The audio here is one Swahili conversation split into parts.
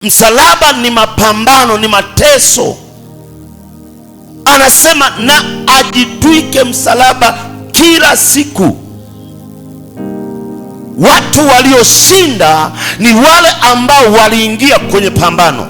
Msalaba ni mapambano, ni mateso. Anasema na ajitwike msalaba kila siku. Watu walioshinda ni wale ambao waliingia kwenye pambano.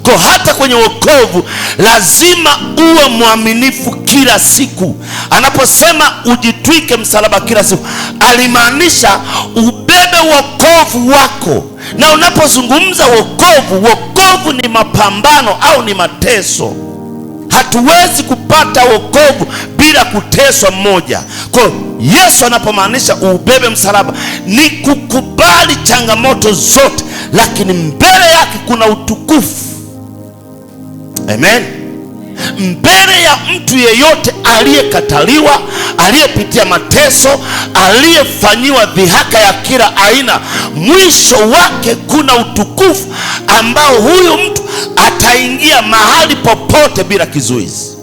Kwa hata kwenye wokovu lazima uwe mwaminifu kila siku. Anaposema ujitwike msalaba kila siku, alimaanisha ubebe wokovu wako. Na unapozungumza wokovu ni mapambano au ni mateso. Hatuwezi kupata wokovu bila kuteswa mmoja. Kwa Yesu anapomaanisha ubebe msalaba ni kukubali changamoto zote, lakini mbele yake kuna utukufu. Amen. Mbele ya mtu yeyote aliyekataliwa, aliyepitia mateso, aliyefanyiwa dhihaka ya kila aina, mwisho wake kuna utukufu ambao huyu mtu ataingia mahali popote bila kizuizi.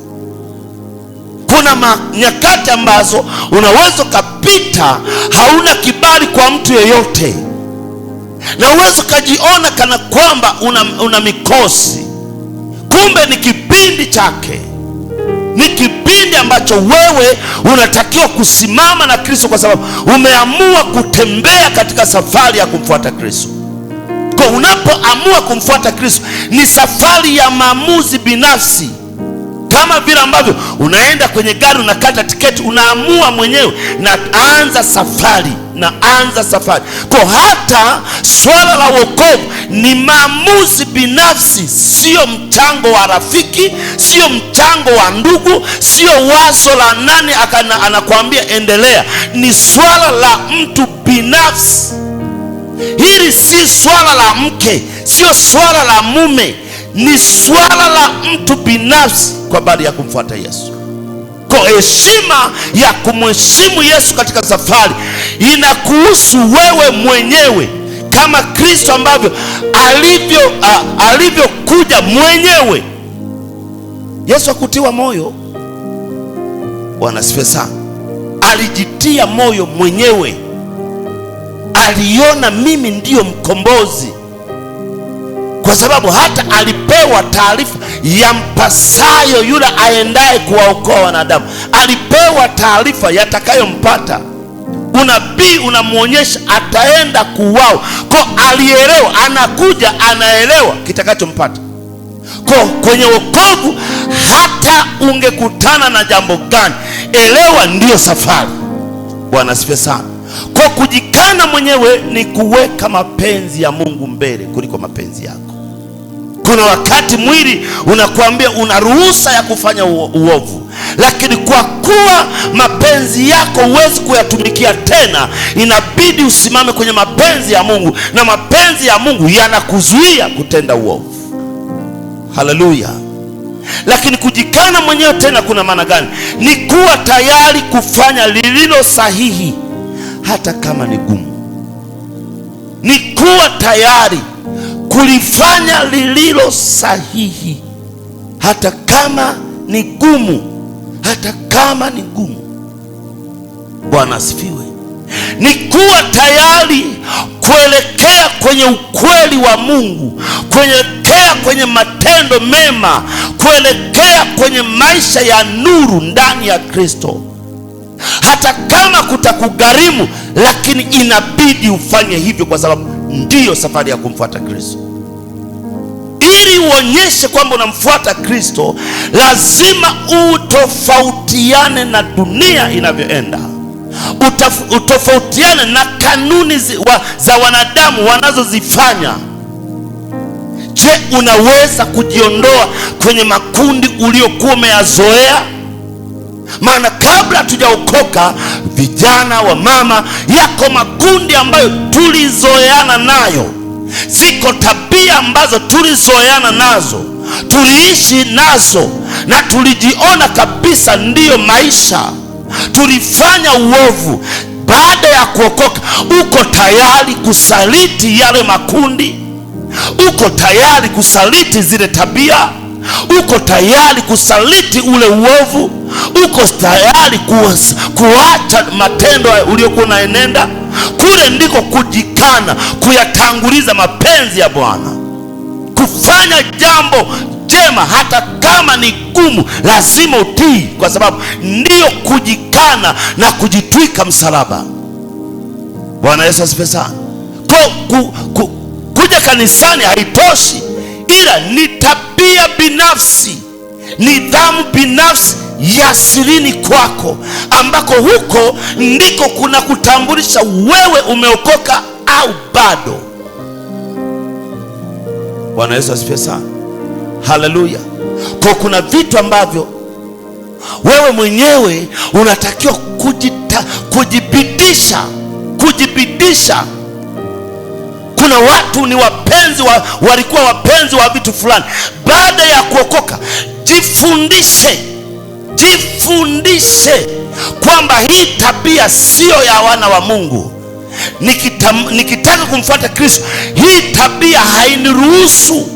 Kuna nyakati ambazo unaweza kupita hauna kibali kwa mtu yeyote, na uwezo kajiona kana kwamba una mikosi. Kumbe ni kipindi chake, ni kipindi ambacho wewe unatakiwa kusimama na Kristo, kwa sababu umeamua kutembea katika safari ya kumfuata Kristo. Kwa unapoamua kumfuata Kristo ni safari ya maamuzi binafsi, kama vile ambavyo unaenda kwenye gari, unakata tiketi, unaamua mwenyewe na anza safari. Kwa hata swala la wokovu ni maamuzi binafsi, sio mchango wa rafiki, sio mchango wa ndugu, sio wazo la nani anakuambia endelea. Ni swala la mtu binafsi. Hili si swala la mke, sio swala la mume, ni swala la mtu binafsi kwa habari ya kumfuata Yesu. Kwa heshima ya kumheshimu Yesu katika safari inakuhusu wewe mwenyewe, kama Kristo ambavyo alivyokuja mwenyewe. Yesu akutiwa moyo. Bwana asifiwe sana. Alijitia moyo mwenyewe. Aliona mimi ndiyo mkombozi, kwa sababu hata alipewa taarifa ya mpasayo yule aendaye kuwaokoa wanadamu. Alipewa taarifa yatakayompata. Unabii unamwonyesha ataenda kuuawa. Kwa alielewa, anakuja anaelewa kitakachompata. Kwa kwenye wokovu, hata ungekutana na jambo gani, elewa ndiyo safari. Bwana asifiwe sana. Kwa kujikana mwenyewe ni kuweka mapenzi ya Mungu mbele kuliko mapenzi yako. Kuna wakati mwili unakuambia una ruhusa ya kufanya uovu, lakini kwa kuwa mapenzi yako huwezi kuyatumikia tena, inabidi usimame kwenye mapenzi ya Mungu, na mapenzi ya Mungu yanakuzuia kutenda uovu. Haleluya. Lakini kujikana mwenyewe tena kuna maana gani? Ni kuwa tayari kufanya lililo sahihi hata kama ni gumu. Ni kuwa tayari kulifanya lililo sahihi hata kama ni gumu. Bwana asifiwe. Ni kuwa tayari kuelekea kwenye ukweli wa Mungu, kuelekea kwenye matendo mema, kuelekea kwenye maisha ya nuru ndani ya Kristo, hata kama kutakugharimu, lakini inabidi ufanye hivyo, kwa sababu ndiyo safari ya kumfuata Kristo. Ili uonyeshe kwamba unamfuata Kristo, lazima utofautiane na dunia inavyoenda, utofautiane na kanuni za wanadamu wanazozifanya. Je, unaweza kujiondoa kwenye makundi uliokuwa umeyazoea? Maana kabla hatujaokoka, vijana wa mama, yako makundi ambayo tulizoeana nayo. Ziko tabia ambazo tulizoeana nazo, tuliishi nazo, na tulijiona kabisa ndiyo maisha. Tulifanya uovu. Baada ya kuokoka, uko tayari kusaliti yale makundi? Uko tayari kusaliti zile tabia? Uko tayari kusaliti ule uovu? uko tayari kuacha matendo uliokuwa unaenenda? Kule ndiko kujikana, kuyatanguliza mapenzi ya Bwana, kufanya jambo jema hata kama ni gumu, lazima utii, kwa sababu ndiyo kujikana na kujitwika msalaba. Bwana Yesu asifiwe sana. Kuja kanisani haitoshi, ila ni tabia binafsi, nidhamu binafsi ya sirini kwako, ambako huko ndiko kuna kutambulisha wewe umeokoka au bado. Bwana Yesu asifiwe sana. Haleluya. Kwa kuna vitu ambavyo wewe mwenyewe unatakiwa kujibidisha. Kuna watu ni wapenzi walikuwa wapenzi wa vitu fulani, baada ya kuokoka jifundishe kwamba hii tabia sio ya wana wa Mungu. Nikitaka kumfuata Kristo, hii tabia hainiruhusu.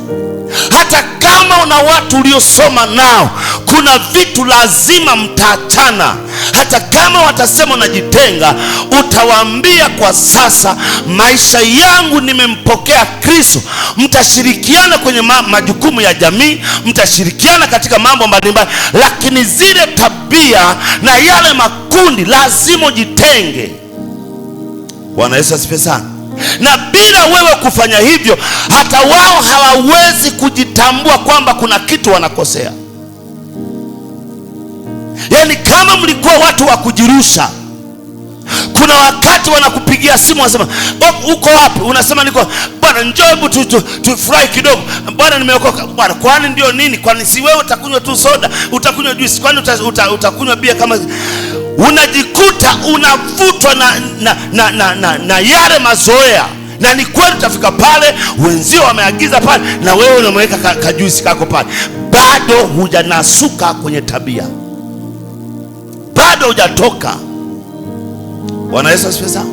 Hata kama una watu uliosoma nao, kuna vitu lazima mtaachana. Hata kama watasema unajitenga, utawaambia kwa sasa, maisha yangu nimempokea Kristo. Mtashirikiana kwenye majukumu ya jamii, mtashirikiana katika mambo mbalimbali, lakini zile tabia na yale makundi lazima jitenge. Bwana Yesu asifiwe sana. Na bila wewe kufanya hivyo, hata wao hawawezi kujitambua kwamba kuna kitu wanakosea. Yaani kama mlikuwa watu wa kujirusha, kuna wakati wanakupigia simu wanasema, uko wapi? Unasema niko, bwana njoo hebu tufurahi kidogo. Bwana nimeokoka. Bwana kwani ndio nini? Kwani si wewe utakunywa tu soda, utakunywa juice, kwani utakunywa bia? Kama unajikuta unavutwa na yale mazoea. Na ni kweli utafika pale, wenzio wameagiza pale, na wewe unamweka kajuisi kako pale. Bado hujanasuka kwenye tabia, bado hujatoka. Bwana Yesu asifiwe sana.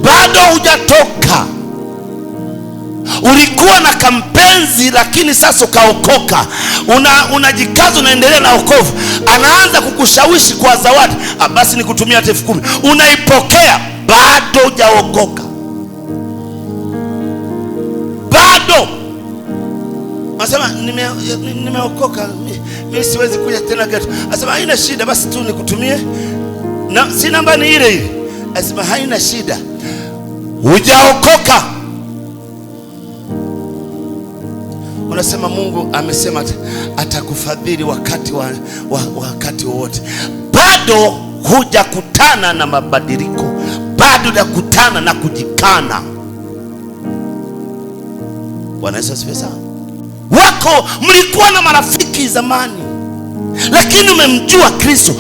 Bado hujatoka. Ulikuwa na kampenzi, lakini sasa ukaokoka, unajikaza, unaendelea na wokovu. Anaanza kukushawishi kwa zawadi, basi nikutumia hata 10,000. Unaipokea, bado hujaokoka. Bado anasema nimeokoka, mimi siwezi kuja tena geto. Anasema haina shida, basi tu nikutumie na si namba ni ile ile. Anasema haina shida. Hujaokoka. Unasema Mungu amesema atakufadhili wakati wowote. Bado hujakutana na mabadiliko, bado hujakutana na kujikana. Bwana Yesu asifiwe sana. Wako mlikuwa na marafiki zamani, lakini umemjua Kristo,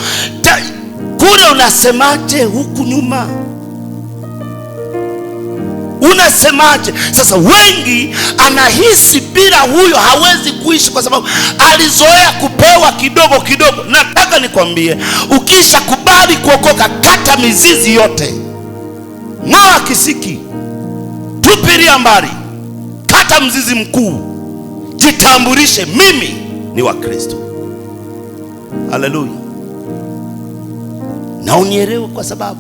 kule unasemaje huku nyuma? Unasemaje? Sasa wengi anahisi bila huyo hawezi kuishi, kwa sababu alizoea kupewa kidogo kidogo. Nataka nikwambie, ukisha kubali kuokoka, kata mizizi yote, ng'oa kisiki, tupilia mbali, kata mzizi mkuu, jitambulishe, mimi ni wa Kristo. Haleluya. Na unielewe, kwa sababu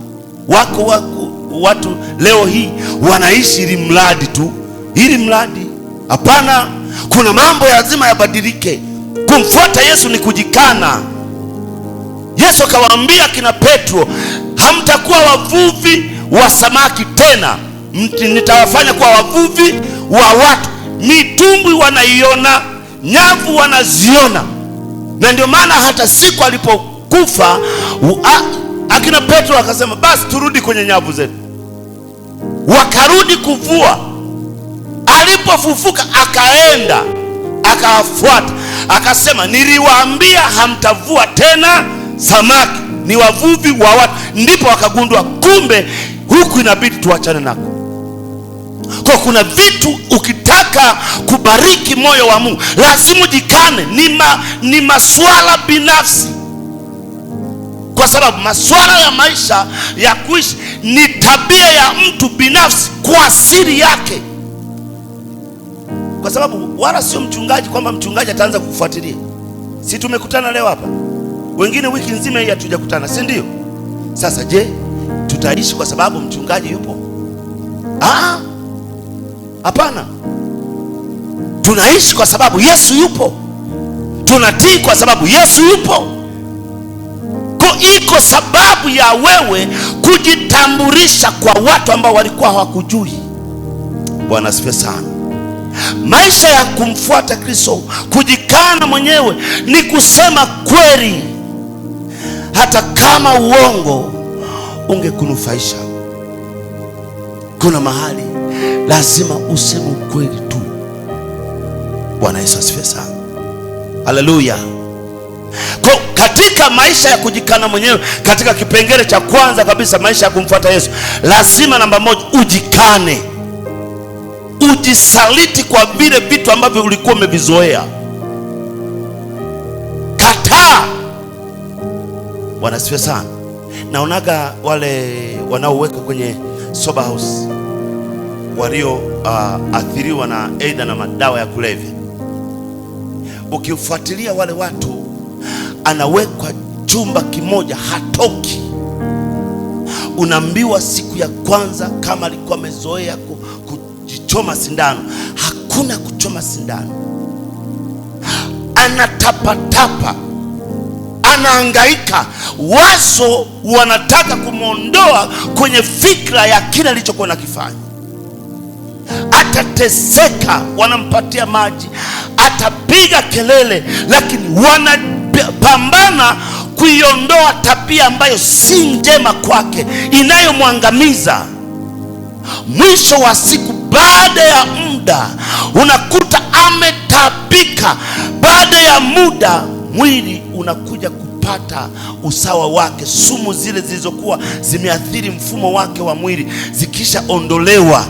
watu leo hii wanaishi ili mradi tu, ili mradi. Hapana, kuna mambo lazima yabadilike. Kumfuata Yesu ni kujikana. Yesu akawaambia kina Petro, hamtakuwa wavuvi wa samaki tena, nitawafanya kuwa wavuvi wa watu. Mitumbwi wanaiona, nyavu wanaziona. Na ndio maana hata siku alipokufa, akina Petro akasema, basi turudi kwenye nyavu zetu. Wakarudi kuvua. Alipofufuka akaenda akawafuata, akasema, niliwaambia hamtavua tena samaki, ni wavuvi wa watu. Ndipo wakagundua kumbe huku inabidi tuachane nako. Kwa kuna vitu ukitaka kubariki moyo wa Mungu lazima ujikane. Ni masuala binafsi, kwa sababu masuala ya maisha ya kuishi ni tabia ya mtu binafsi kwa asili yake. Kwa sababu wala sio mchungaji, kwamba mchungaji ataanza kukufuatilia. Si tumekutana leo hapa, Wengine wiki nzima hii hatujakutana, si ndio? Sasa je, tutaishi kwa sababu mchungaji yupo? Hapana. Tunaishi kwa sababu Yesu yupo. Tunatii kwa sababu Yesu yupo. Iko sababu ya wewe kujitambulisha kwa watu ambao walikuwa hawakujui. Bwana asifiwe sana. Maisha ya kumfuata Kristo, kujikana mwenyewe, ni kusema kweli hata kama uongo ungekunufaisha. Kuna mahali lazima useme ukweli tu. Bwana Yesu asifiwe sana. Haleluya. Katika maisha ya kujikana mwenyewe, katika kipengele cha kwanza kabisa, maisha ya kumfuata Yesu, lazima namba moja, ujikane. Ujisaliti kwa vile vitu ambavyo ulikuwa umevizoea. Kataa. Bwana asifiwe sana. Naonaga wale wanaoweka kwenye sober house walio athiriwa na aidha na madawa ya kulevya. Ukifuatilia wale watu, anawekwa chumba kimoja, hatoki. Unaambiwa siku ya kwanza, kama alikuwa amezoea kujichoma sindano, hakuna kuchoma sindano. Anatapatapa, anahangaika. Wazo wanataka kumwondoa kwenye fikra ya kile alichokuwa nakifanya. Atateseka, wanampatia maji, atapiga kelele, lakini wanapambana kuiondoa tabia ambayo si njema kwake, inayomwangamiza. Mwisho wa siku, baada ya muda, unakuta ametabika. Baada ya muda, mwili unakuja kupata usawa wake. Sumu zile zilizokuwa zimeathiri mfumo wake wa mwili zikisha ondolewa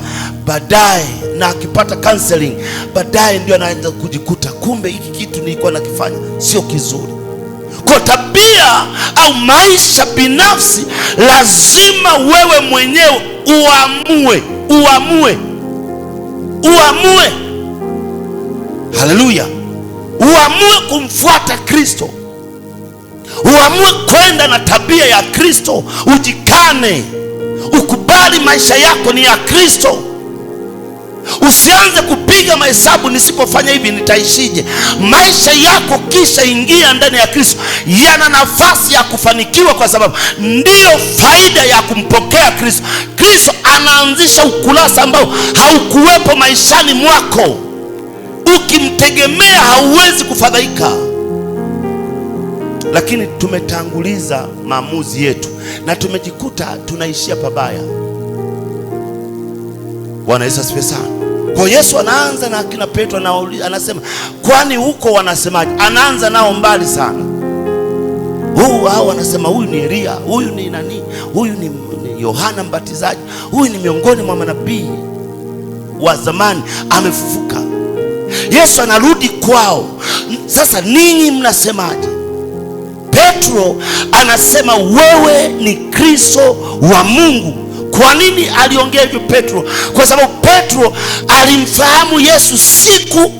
baadaye, na akipata counseling, baadaye ndio anaanza kujikuta, kumbe hiki kitu nilikuwa nakifanya sio kizuri. Kwa tabia au maisha binafsi, lazima wewe mwenyewe uamue. Haleluya. Uamue kumfuata Kristo. Uamue kwenda na tabia ya Kristo. Ujikane. Ukubali maisha yako ni ya Kristo. Usianze kupiga mahesabu, nisipofanya hivi nitaishije. Maisha yako kisha ingia ndani ya Kristo, yana nafasi ya kufanikiwa, kwa sababu ndiyo faida ya kumpokea Kristo. Kristo anaanzisha ukurasa ambao haukuwepo maishani mwako. Ukimtegemea hauwezi kufadhaika. Lakini tumetanguliza maamuzi yetu na tumejikuta tunaishia pabaya. Bwana Yesu asifiwe sana. Kwa Yesu anaanza na akina Petro, anasema, kwani huko wanasemaje? Anaanza nao mbali sana. Hao wanasema huyu ni Elia, huyu ni nani, huyu ni Yohana Mbatizaji, huyu ni miongoni mwa manabii wa zamani, amefufuka. Yesu anarudi kwao. Sasa ninyi mnasemaje? Petro anasema wewe ni Kristo wa Mungu. Kwa nini aliongea hivyo Petro? Kwa sababu Petro alimfahamu Yesu siku